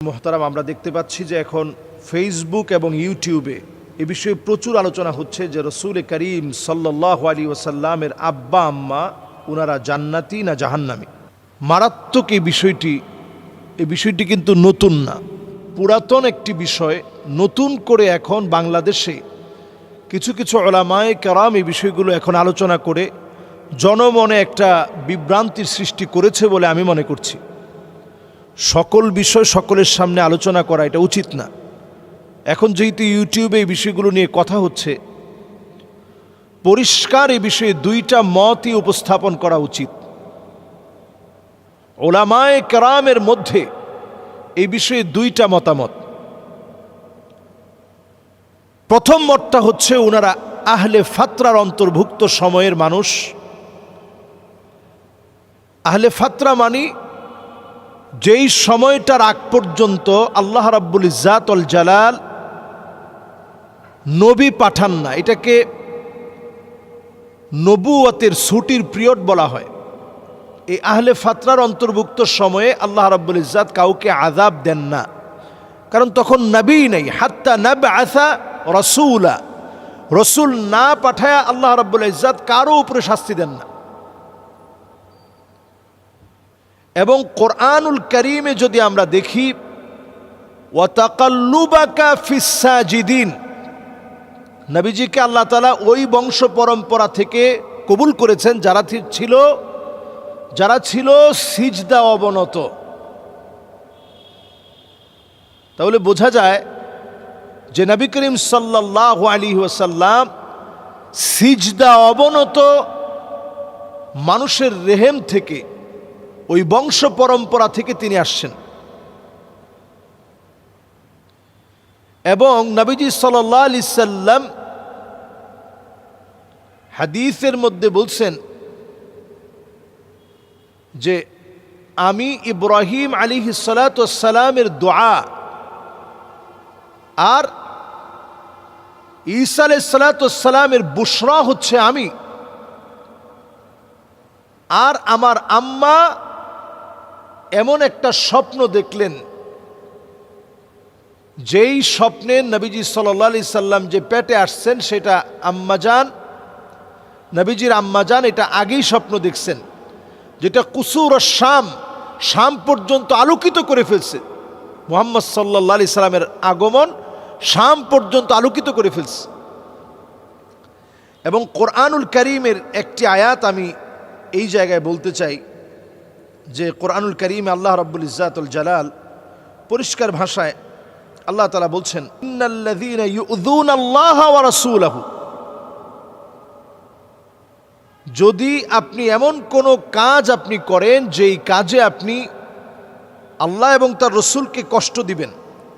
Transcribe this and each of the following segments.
মোহতারাম, আমরা দেখতে পাচ্ছি যে এখন ফেসবুক এবং ইউটিউবে এ বিষয়ে প্রচুর আলোচনা হচ্ছে যে রসুল করিম সাল্লাল্লাহু আলাইহি ওয়াসাল্লামের আব্বা আম্মা ওনারা জান্নাতি না জাহান্নামী। মারাত্মক এই বিষয়টি কিন্তু নতুন না, পুরাতন একটি বিষয়। নতুন করে এখন বাংলাদেশে কিছু কিছু উলামায়ে কেরাম এই বিষয়গুলো এখন আলোচনা করে জনমনে একটা বিভ্রান্তির সৃষ্টি করেছে বলে আমি মনে করছি। সকল বিষয় সকলের সামনে আলোচনা করা এটা উচিত না। এখন যেহেতু ইউটিউবে এই বিষয়গুলো নিয়ে কথা হচ্ছে, পরিষ্কার এই বিষয়ে দুইটা মতই উপস্থাপন করা উচিত। উলামায়ে কেরামের মধ্যে এই বিষয়ে দুইটা মতামত। প্রথম মতটা হচ্ছে ওনারা আহলে ফাতরার অন্তর্ভুক্ত সময়ের মানুষ। আহলে ফাতরা মানি যেই সময়টার আগ পর্যন্ত আল্লাহ রাব্বুল ইজ্জাত ওয়াল জালাল নবী পাঠান না, এটাকে নবুয়তের ছুটির পিরিয়ড বলা হয়। এই আহলে ফাতরার অন্তর্ভুক্ত সময়ে আল্লাহ রাব্বুল ইজ্জাত কাউকে আযাব দেন না, কারণ তখন নবী নেই। হাত্তা নাবআসা রাসূলা, রসুল না পাঠায়া আল্লাহ রাব্বুল ইজ্জাত কারো উপরে শাস্তি দেন না। এবং কোরআনুল কারীমে যদি আমরা দেখি, ওয়া তাকাল্লুবাকা ফিস সাজিদিন, নবীজিকে আল্লাহ তাআলা ওই বংশ পরম্পরা থেকে কবুল করেছেন যারা ছিল সিজদা অবনত। তাহলে বোঝা যায় যে নবী করিম সাল্লাল্লাহু আলাইহি ওয়াসাল্লাম সিজদা অবনত মানুষের রেহেম থেকে, ওই বংশ পরম্পরা থেকে তিনি আসছেন। এবং নবীজি সাল্লাল্লাহু আলাইহি সাল্লাম হাদিসের মধ্যে বলছেন যে আমি ইব্রাহিম আলাইহিস সালাতু ওয়াস সালামের দোয়া আর ঈসা আলাইহিস সালাতু ওয়াস সালামের বুশরা হচ্ছে আমি, আর আমার আম্মা এমন একটা স্বপ্ন দেখলেন, যেই স্বপ্নে নবীজি সাল্লাল্লাহু আলাইহি সাল্লাম যে পেটে আসছেন সেটা আম্মাজান, নবীজির আম্মাজান এটা আগেই স্বপ্ন দেখছেন, যেটা কুসুর শাম পর্যন্ত আলোকিত করে ফেলছে। মুহাম্মদ সাল্লাল্লাহু আলাইহি সাল্লামের আগমন শাম পর্যন্ত আলোকিত করে ফেলছে। এবং কোরআনুল কারীমের একটি আয়াত আমি এই জায়গায় বলতে চাই যে কোরআনুল কারীমে আল্লাহ রাব্বুল ইজ্জাত ওয়াল জালাল পরিষ্কার ভাষায় আল্লাহ তাআলা বলছেন, ইন্নাল্লাযীনা ইউযুনাল্লাহা ওয়া রাসূলাহু, যদি আপনি এমন কোনো কাজ আপনি করেন যেই কাজে আপনি আল্লাহ এবং তার রসুলকে কষ্ট দিবেন,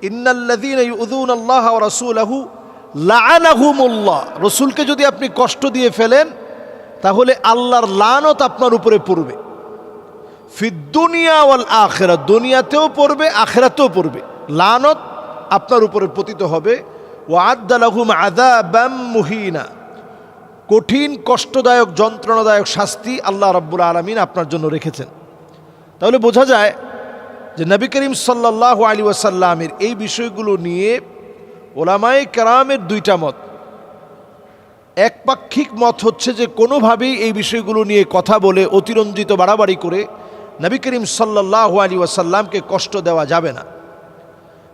ইন্নাল্লাযীনা ইউযুনাল্লাহা ওয়া রাসূলাহু লাআনাহুমুল্লাহ, রসুলকে যদি আপনি কষ্ট দিয়ে ফেলেন তাহলে আল্লাহর লানত আপনার উপরে পড়বে। ফিদ দুনিয়া ওয়াল আখিরা, দুনিয়াতেও পড়বে আখিরাতেও পড়বে, লানত আপনার উপরে পতিত হবে। ওয়া আ'আদ্দা লাহুম আযাবাম মুহিনা, কঠিন কষ্টদায়ক যন্ত্রণাদায়ক শাস্তি আল্লাহ রাব্বুল আলামিন আপনার জন্য রেখেছেন। তাহলে বোঝা যায় যে নবী করিম সাল্লাল্লাহু আলাইহি ওয়াসাল্লামের এই বিষয়গুলো নিয়ে উলামায়ে কেরামের দুইটা মত। একপাক্ষিক মত হচ্ছে যে কোনোভাবেই এই বিষয়গুলো নিয়ে কথা বলে অতিরঞ্জিত বাড়াবাড়ি করে নবী করিম সাল্লাল্লাহু আলাইহি ওয়াসাল্লামকে কষ্ট দেওয়া যাবে না।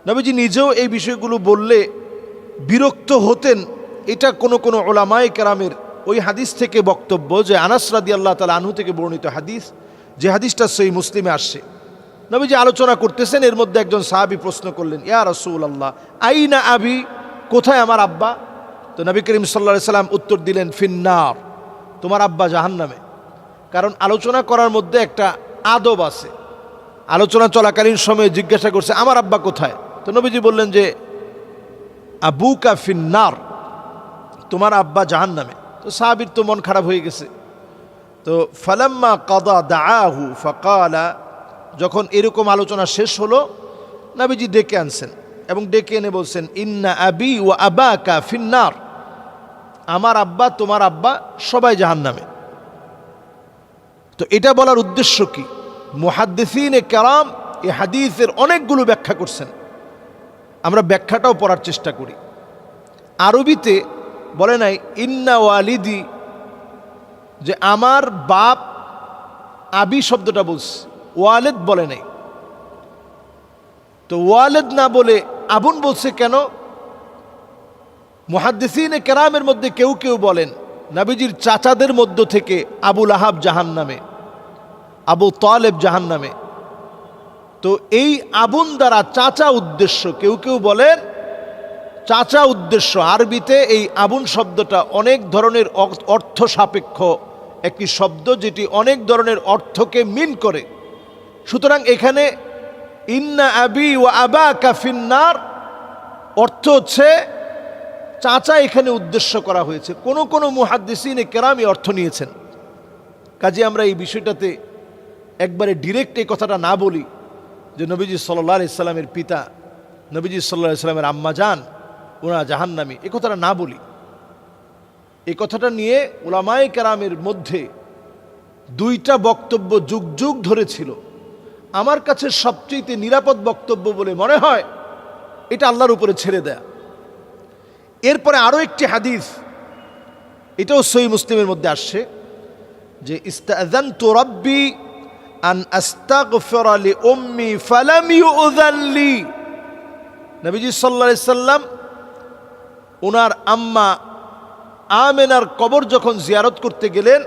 নবীজি নিজেও এই বিষয়গুলো বললে বিরক্ত হতেন, এটা কোনো উলামায়ে কেরামের ওই হাদিস থেকে বক্তব্য, যে আনাস রাদিয়াল্লাহু তাআলা আনহু থেকে বর্ণিত হাদিস, যে হাদিসটা সহিহ মুসলিমে আসছে। নবীজি আলোচনা করতেছেন, এর মধ্যে একজন সাহাবী প্রশ্ন করলেন, ইয়া রাসূলুল্লাহ আইনা আবি, কোথায় আমার আব্বা? তো নবী করিম সাল্লাল্লাহু আলাইহি সাল্লাম উত্তর দিলেন, ফিন্নার, তোমার আব্বা জাহান্নামে। কারণ আলোচনা করার মধ্যে একটা আদব আছে। আলোচনা চলাকালীন সময়ে জিজ্ঞাসা করছে, আমার আব্বা কোথায়? তো নবীজি বললেন যে আবুকা ফিন্নার, তোমার আব্বা জাহান্নামে। তো সাহাবীর তো মন খারাপ হয়ে গেছে। তো ফালাম্মা কাদা দাআহু ফাকালা, যখন এরকম আলোচনা শেষ হলো নবীজি ডেকে আনছেন এবং ডেকে এনে বলছেন, ইন্না আবি ওয়া আবাকা ফিন্নার, আমার আব্বা তোমার আব্বা সবাই জাহান্নামে। তো এটা বলার উদ্দেশ্য কি? মুহাদ্দিসিনে কেরাম এই হাদিসের অনেকগুলো ব্যাখ্যা করছেন। আমরা ব্যাখ্যাটাও পড়ার চেষ্টা করি। আরবিতে বলে নাই ইন্না ওয়ালিদি, যে আমার বাপ, আবি শব্দটা বলছে, ওয়ালেদ বলে নাই। তো ওয়ালেদ না বলে আবুন বলছে কেন? মুহাদ্দিসিনে কেরামের মধ্যে কেউ কেউ বলেন নবীজির চাচাদের মধ্য থেকে আবুল আহাব জাহান্নামে, আবু তালেব জাহান্নামে। তো এই আবুন দ্বারা চাচা উদ্দেশ্য, কেউ কেউ বলেন চাচা উদ্দেশ্য। আরবিতে এই আবুন শব্দটা অনেক ধরনের অর্থ সাপেক্ষ একটি শব্দ, যেটি অনেক ধরনের অর্থকে মিন করে। সুতরাং এখানে ইন্না আবি ওয়া আবাকা ফিন্নার অর্থ হচ্ছে চাচা এখানে উদ্দেশ্য করা হয়েছে। কোন কোন মুহাদ্দিসিনে কেরামি অর্থ নিয়েছেন। কাজে আমরা এই বিষয়টাতে একবারে ডিরেক্ট এই কথাটা না বলি যে নবীজি সাল্লাল্লাহু আলাইহি সাল্লামের পিতা, নবীজি সাল্লাল্লাহু আলাইহি সাল্লামের আম্মা জান ওনারা জাহান্নামী, এই কথাটা না বলি। এই কথাটা নিয়ে উলামায়ে কেরামের মধ্যে দুইটা বক্তব্য যুগ যুগ ধরে ছিল। আমার কাছে সবচেয়ে নিরাপদ বক্তব্য বলে মনে হয় এটা আল্লাহর উপরে ছেড়ে দেয়া। এরপরে আরও একটি হাদিস, এটাও সহিহ মুসলিমের মধ্যে আসছে যে ইস্তাযানতু রাব্বি আন আস্তাগফিরা লি উম্মি ফালাম ইউযান লি। নবীজি সাল্লাল্লাহু আলাইহি সাল্লাম ওনার আম্মা আমেনার কবর যখন জিয়ারত করতে গেলেন,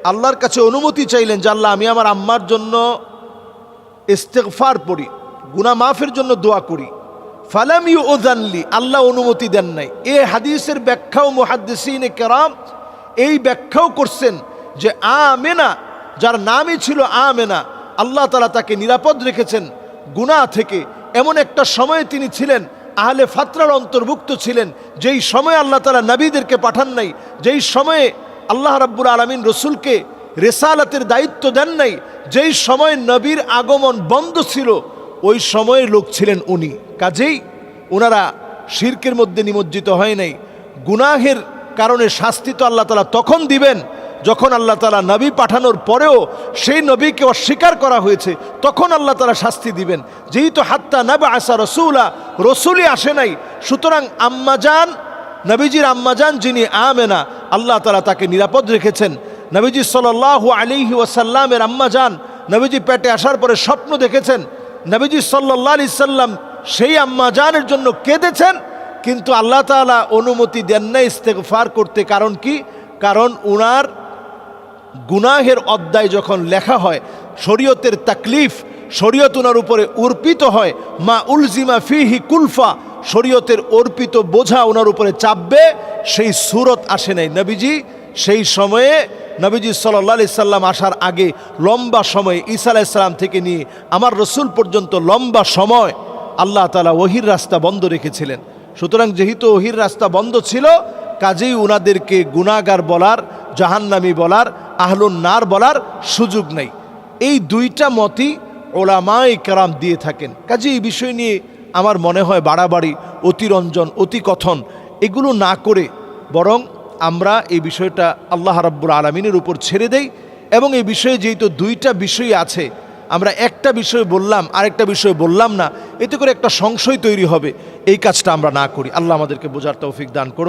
আল্লাহর কাছে অনুমতি চাইলেন যে আল্লাহ, আমি আমার আম্মার জন্য ইস্তিগফার পড়ি, গুনাহ মাফের জন্য দোয়া করি। ফালাম ইউযান লি, আল্লাহ অনুমতি দেন নাই। এই হাদিসের ব্যাখ্যাও মুহাদ্দিসিনে কেরাম এই ব্যাখ্যাও করছেন যে আমেনা, যার নামই ছিল আমেনা, আল্লাহ তাআলা তাকে নিরাপদ রেখেছেন গুনাহ থেকে। এমন একটা সময়ে তিনি ছিলেন আহলে ফাতরার অন্তর্ভুক্ত ছিলেন, যেই সময়ে আল্লাহ তাআলা নবীদেরকে পাঠান নাই, যেই সময়ে আল্লাহ রাব্বুল আলামিন রসুলকে রিসালাতের দায়িত্ব দেন নাই, যেই সময় নবীর আগমন বন্ধ ছিল, ওই সময়ের লোক ছিলেন উনি। কাজেই ওনারা শিরকের মধ্যে নিমজ্জিত হয় নাই। গুনাহের কারণে শাস্তি তো আল্লাহ তাআলা তখন দিবেন যখন আল্লাহ তাআলা নবী পাঠানোর পরেও সেই নবীকে অস্বীকার করা হয়েছে, তখন আল্লাহ তাআলা শাস্তি দিবেন। যেহেতু হাত্তা নাবআসা রাসূলা, রসুলই আসে নাই, সুতরাং আম্মাজান, নবীজির আম্মাজান যিনি আমেনা, আল্লাহ তাআলা তাকে নিরাপদ রেখেছেন। নবীজি সাল্লাল্লাহু আলাইহি ওয়াসাল্লামের আম্মাজান নবীজি পেটে আসার পরে স্বপ্ন দেখেছেন, নবীজি সাল্লাল্লাহু আলাইহি সাল্লাম সেই আম্মাজানের জন্য কেঁদেছেন, কিন্তু আল্লাহ তাআলা অনুমতি দেন না ইস্তেগফার করতে। কারণ কি? কারণ উনার গুনাহের অধ্যায় যখন লেখা হয়, শরীয়তের তাকলিফ, শরীয়ত উনার উপরে অর্পিত হয়, মা উলজিমা ফিহি কুলফা, শরীয়তের অর্পিত বোঝা ওনার উপরে চাপবে, সেই সূরত আসে নাই। নবীজি সেই সময়ে, নবীজি সাল্লাল্লাহু আলাইহি সাল্লাম আসার আগে লম্বা সময়, ঈসা আলাইহিস সালাম থেকে নিয়ে আমার রসুল পর্যন্ত লম্বা সময় আল্লাহ তাআলা ওহির রাস্তা বন্ধ রেখেছিলেন। সুতরাং যেহেতু ওহির রাস্তা বন্ধ ছিল, কাজেই উনাদেরকে গুনাহগার বলার, জাহান্নামী বলার, আহলুন নার বলার সুযোগ নেই। এই দুইটা মতই উলামায়ে কেরাম দিয়ে থাকেন। কাজেই এই বিষয় নিয়ে আমার মনে হয় বাড়াবাড়ি, অতিরঞ্জন, অতিকথন এগুলো না করে বরং আমরা এই বিষয়টা আল্লাহ রাব্বুল আলামিনের উপর ছেড়ে দেই। এবং এই বিষয়ে যেহেতু দুইটা বিষয় আছে, আমরা একটা বিষয় বললাম আরেকটা বিষয় বললাম না, এতে করে একটা সংশয় তৈরি হবে, এই কাজটা আমরা না করি। আল্লাহ আমাদেরকে বোঝার তৌফিক দান করুন।